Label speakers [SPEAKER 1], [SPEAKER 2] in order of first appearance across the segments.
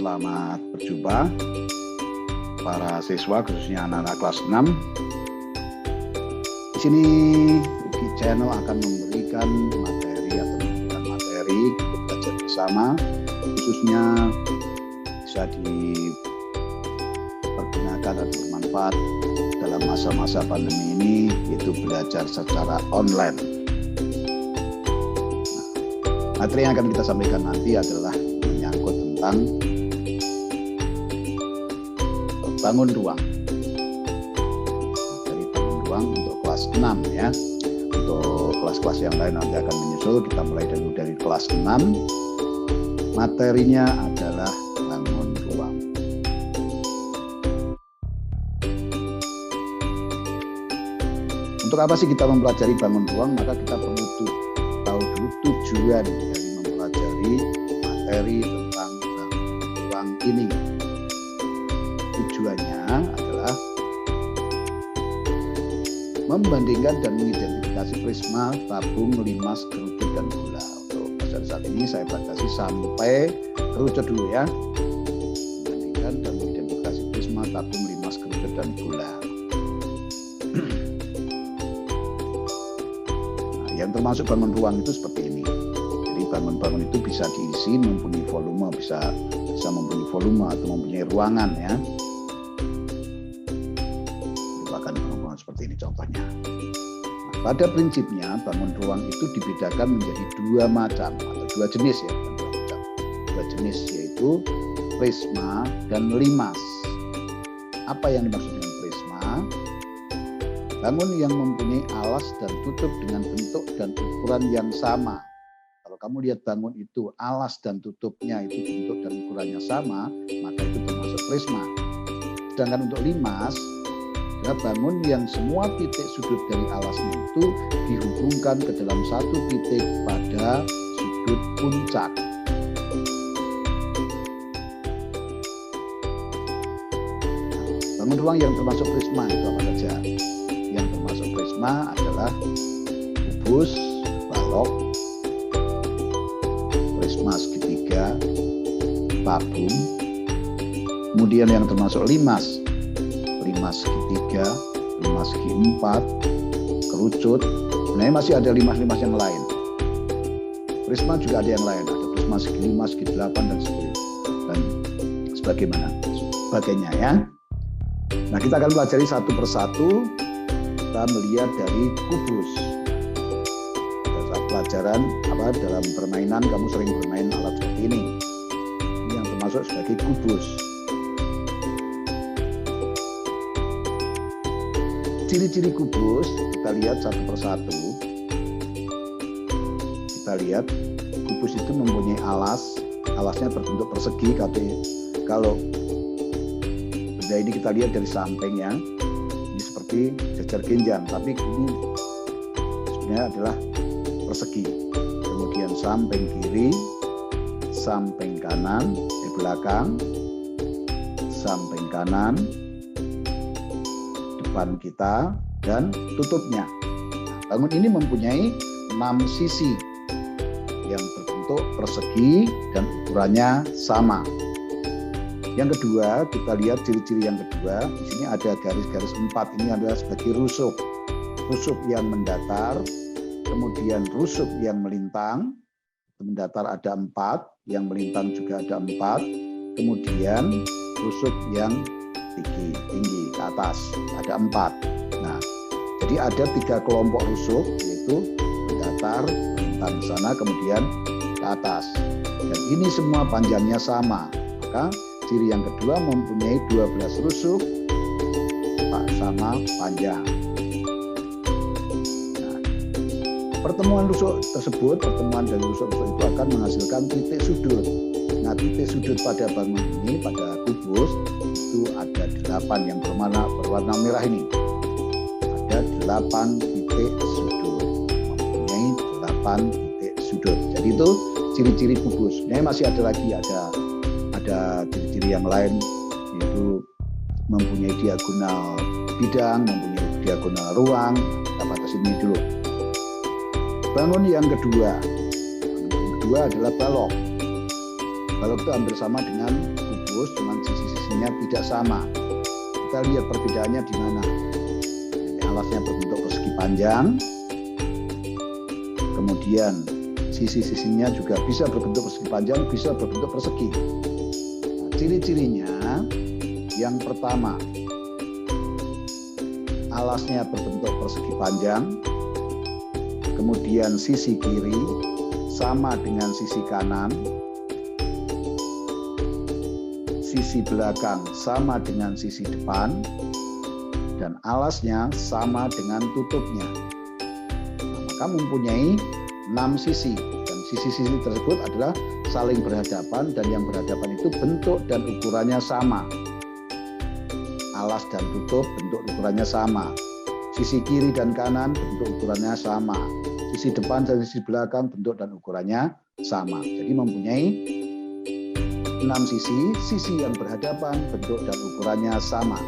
[SPEAKER 1] selamat berjumpa para siswa khususnya anak-anak kelas 6. Di sini Uki Channel akan memberikan materi atau memberikan materi untuk belajar bersama, khususnya bisa dipergunakan dan bermanfaat dalam masa-masa pandemi ini, yaitu belajar secara online. Materi yang akan kita sampaikan nanti adalah menyangkut tentang bangun ruang. Materi bangun ruang untuk kelas 6 ya. Untuk kelas-kelas yang lain nanti akan menyusul. Kita mulai dari kelas 6. Materinya adalah bangun ruang. Untuk apa sih kita mempelajari bangun ruang? Maka kita perlu tahu dulu tujuan dari mempelajari materi tentang bangun ruang ini. Tujuannya adalah membandingkan dan mengidentifikasi prisma, tabung, limas, kerucut, dan gula. Untuk pada saat ini saya batasi sampai kerucut dulu ya. Membandingkan dan mengidentifikasi prisma, tabung, limas, kerucut, dan gula. Yang termasuk bangun ruang itu seperti ini. Jadi bangun-bangun itu bisa diisi, mempunyai volume, bisa mempunyai volume atau mempunyai ruangan ya. Bahkan bangun seperti ini contohnya. Nah, pada prinsipnya bangun ruang itu dibedakan menjadi dua macam atau dua jenis ya. Dua jenis yaitu prisma dan limas. Apa yang dimaksud dengan prisma? Bangun yang mempunyai alas dan tutup dengan bentuk dan ukuran yang sama. Kalau kamu lihat bangun itu alas dan tutupnya itu bentuk dan ukurannya sama, maka itu termasuk prisma. Sedangkan untuk limas adalah bangun yang semua titik sudut dari alasnya itu dihubungkan ke dalam satu titik pada sudut puncak. Bangun ruang yang termasuk prisma itu apa saja? Yang termasuk prisma adalah kubus, balok, prisma segitiga, tabung. Kemudian yang termasuk limas, limas segitiga, limas segi 4, kerucut. Sebenarnya masih ada limas-limas yang lain. Prisma juga ada yang lain, ada prisma segi 5, segi 8 dan sebagainya ya. Nah, kita akan pelajari satu persatu. Kita melihat dari kubus. Dalam pelajaran dalam permainan kamu sering bermain alat seperti ini. Ini yang termasuk sebagai kubus. Ciri-ciri kubus kita lihat satu persatu. Kita lihat kubus itu mempunyai alas. Alasnya berbentuk persegi. Kalau benda ini kita lihat dari sampingnya, seperti jajar genjang, tapi ini sebenarnya adalah persegi. Kemudian samping kiri, samping kanan, di belakang, samping kanan, depan kita, dan tutupnya. Bangun ini mempunyai 6 sisi yang berbentuk persegi dan ukurannya sama. Yang kedua, kita lihat ciri-ciri yang kedua. Di sini ada garis-garis 4. Ini adalah sebagai rusuk. Rusuk yang mendatar, kemudian rusuk yang melintang. Mendatar ada 4, yang melintang juga ada 4. Kemudian rusuk yang tinggi ke atas ada 4. Nah, jadi ada 3 kelompok rusuk, yaitu mendatar, melintang di sana, kemudian ke atas. Dan ini semua panjangnya sama. Maka ciri yang kedua mempunyai 12 rusuk sama panjang. Nah, pertemuan dari rusuk-rusuk itu akan menghasilkan titik sudut. Nah, titik sudut pada bangun ini, pada kubus, itu ada 8 yang berwarna merah ini. Ada 8 titik sudut. Mempunyai 8 titik sudut. Jadi itu ciri-ciri kubus. Ini masih ada lagi, ada ciri-ciri yang lain, yaitu mempunyai diagonal bidang, mempunyai diagonal ruang. Kita batasi ini dulu. Bangun yang kedua adalah balok. Balok itu hampir sama dengan lurus, cuman sisi-sisinya tidak sama. Kita lihat perbedaannya di mana. Jadi alasnya berbentuk persegi panjang, kemudian sisi-sisinya juga bisa berbentuk persegi panjang, bisa berbentuk persegi. Nah, ciri-cirinya yang pertama, alasnya berbentuk persegi panjang, kemudian sisi kiri sama dengan sisi kanan, sisi belakang sama dengan sisi depan, dan alasnya sama dengan tutupnya. Nah, maka mempunyai 6 sisi, dan sisi-sisi tersebut adalah saling berhadapan, dan yang berhadapan itu bentuk dan ukurannya sama. Alas dan tutup bentuk ukurannya sama. Sisi kiri dan kanan bentuk ukurannya sama. Sisi depan dan sisi belakang bentuk dan ukurannya sama. Jadi mempunyai 6 sisi, sisi yang berhadapan bentuk dan ukurannya sama.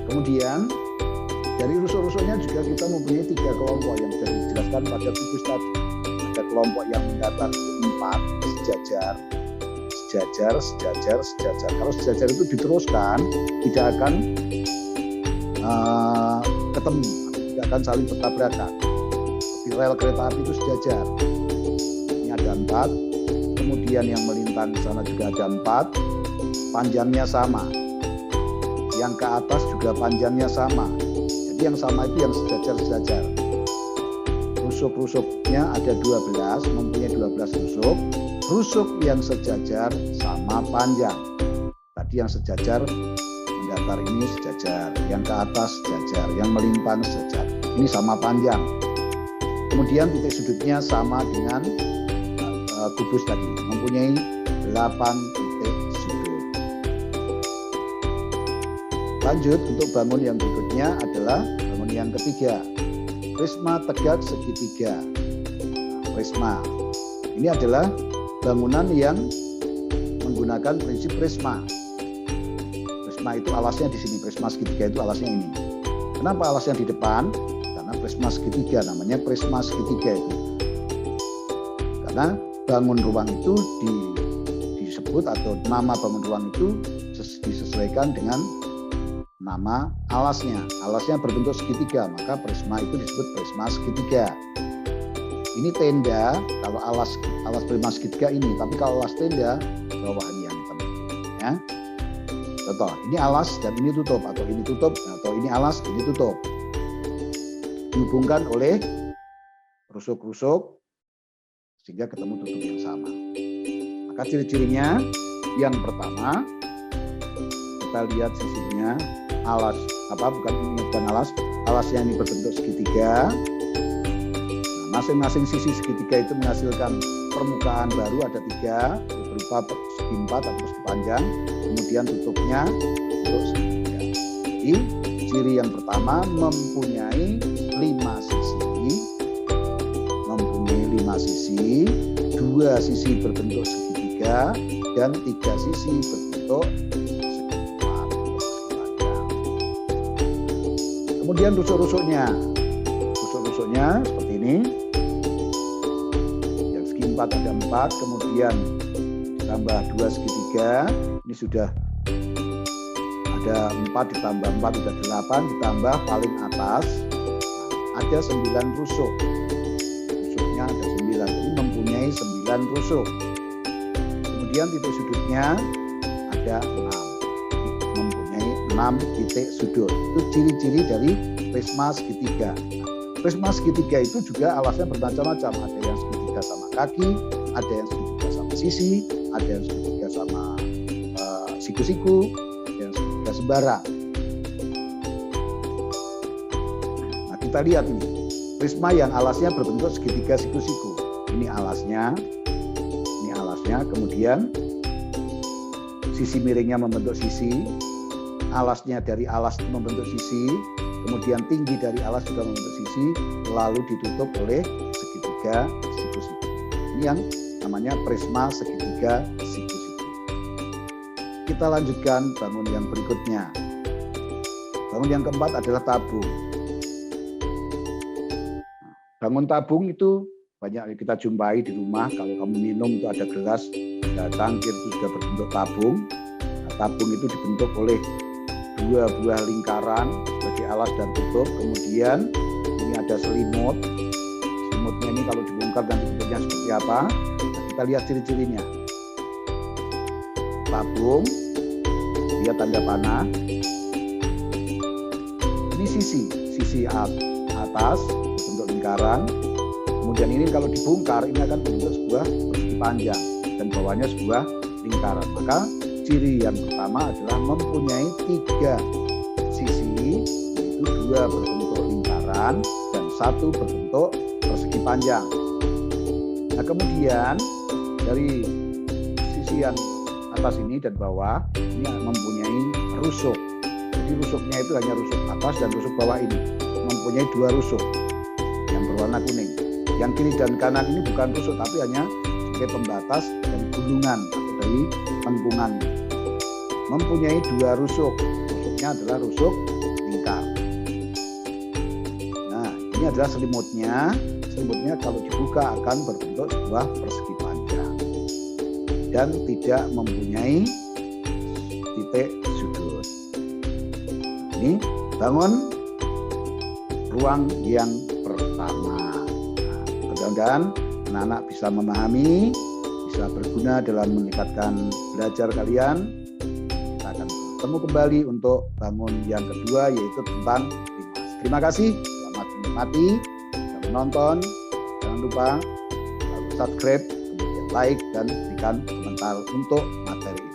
[SPEAKER 1] Kemudian dari rusuk-rusuknya juga kita mempunyai 3 kelompok yang sudah dijelaskan pada kubus tadi. Ada kelompok yang mendatar 4 sejajar, sejajar, sejajar, sejajar. Kalau sejajar itu diteruskan tidak akan ketemu, tidak akan saling bertabrakan. Di rel kereta api itu sejajar. Ini ada 4, kemudian yang melintang di sana juga ada 4, panjangnya sama. Yang ke atas juga panjangnya sama. Jadi yang sama itu yang sejajar-sejajar. Rusuk-rusuknya ada 12, mempunyai 12 rusuk. Rusuk yang sejajar sama panjang. Tadi yang sejajar mendatar ini sejajar, yang ke atas sejajar, yang melintang sejajar. Ini sama panjang. Kemudian titik sudutnya sama dengan kubus tadi, mempunyai 8 titik sudut. Lanjut untuk bangun yang berikutnya adalah bangun yang ketiga, prisma tegak segitiga. Prisma ini adalah bangunan yang menggunakan prinsip prisma. Prisma itu alasnya di sini, prisma segitiga itu alasnya ini. Kenapa alasnya di depan? Karena prisma segitiga, namanya prisma segitiga itu. Karena bangun ruang itu disebut atau nama bangun ruang itu disesuaikan dengan nama alasnya. Alasnya berbentuk segitiga, maka prisma itu disebut prisma segitiga. Ini tenda, kalau alas prisma segitiga ini, tapi kalau alas tenda bawahan yang hitam. Ya. Contoh, ini alas dan ini tutup, atau ini tutup, atau ini alas, ini tutup. Dihubungkan oleh rusuk-rusuk sehingga ketemu tutup yang sama. Maka ciri-cirinya yang pertama, kita lihat sisinya, alas, bukan alas, alasnya ini berbentuk segitiga. Masing-masing sisi segitiga itu menghasilkan permukaan baru ada 3 berupa persegi 4 atau persegi panjang, kemudian tutupnya untuk segitiga. Jadi ciri yang pertama mempunyai 5 sisi, 2 sisi berbentuk segitiga dan 3 sisi berbentuk persegi 4 atau persegi panjang. Kemudian rusuk-rusuknya seperti ini. 4 ada 4, kemudian ditambah 2 segitiga, ini sudah ada 4 ditambah 4 sudah 8, ditambah paling atas ada 9 rusuk. Rusuknya ada 9, jadi mempunyai 9 rusuk. Kemudian titik sudutnya ada 6, mempunyai 6 titik sudut. Itu ciri-ciri dari prisma segitiga. Prisma segitiga itu juga alasnya bermacam-macam, ada yang segitiga sama kaki, ada yang segitiga sama sisi, ada yang segitiga sama siku-siku, ada yang segitiga sembarang. Nah, kita lihat ini, prisma yang alasnya berbentuk segitiga siku-siku. Ini alasnya, kemudian sisi miringnya membentuk sisi, alasnya dari alas membentuk sisi, kemudian tinggi dari alas juga membentuk sisi, lalu ditutup oleh segitiga siku-siku. Ini yang namanya prisma segitiga siku-siku. Kita lanjutkan bangun yang berikutnya. Bangun yang keempat adalah tabung. Bangun tabung itu banyak kita jumpai di rumah. Kalau kamu minum itu ada gelas, ada cangkir itu sudah berbentuk tabung. Nah, tabung itu dibentuk oleh dua buah lingkaran sebagai alas dan tutup. Kemudian ini ada selimut. Selimutnya ini kalau dibongkar dan bentuknya seperti apa? Nah, kita lihat ciri-cirinya. Tabung, dia tanda panah. Ini sisi atas bentuk lingkaran. Kemudian ini kalau dibongkar ini akan bentuk sebuah persegi panjang dan bawahnya sebuah lingkaran. Maka ciri yang pertama adalah mempunyai 3 sisi, yaitu 2 berbentuk lingkaran dan 1 berbentuk persegi panjang. Nah, kemudian dari sisi yang atas ini dan bawah ini mempunyai rusuk. Jadi rusuknya itu hanya rusuk atas dan rusuk bawah ini. Mempunyai 2 rusuk yang berwarna kuning. Yang kiri dan kanan ini bukan rusuk tapi hanya sebagai pembatas dari gulungan atau dari lengkungan. Mempunyai 2 rusuk. Rusuknya adalah rusuk lingkar. Nah, ini adalah selimutnya. Selimutnya kalau dibuka akan berbentuk sebuah persegi panjang dan tidak mempunyai titik sudut. Ini bangun ruang yang pertama. Nah, mudah-mudahan anak-anak bisa memahami, bisa berguna dalam meningkatkan belajar kalian. Kita akan bertemu kembali untuk bangun yang kedua, yaitu tentang limas. Terima kasih, selamat menikmati, selamat menonton. Jangan lupa subscribe, kemudian like, dan berikan komentar untuk materi ini.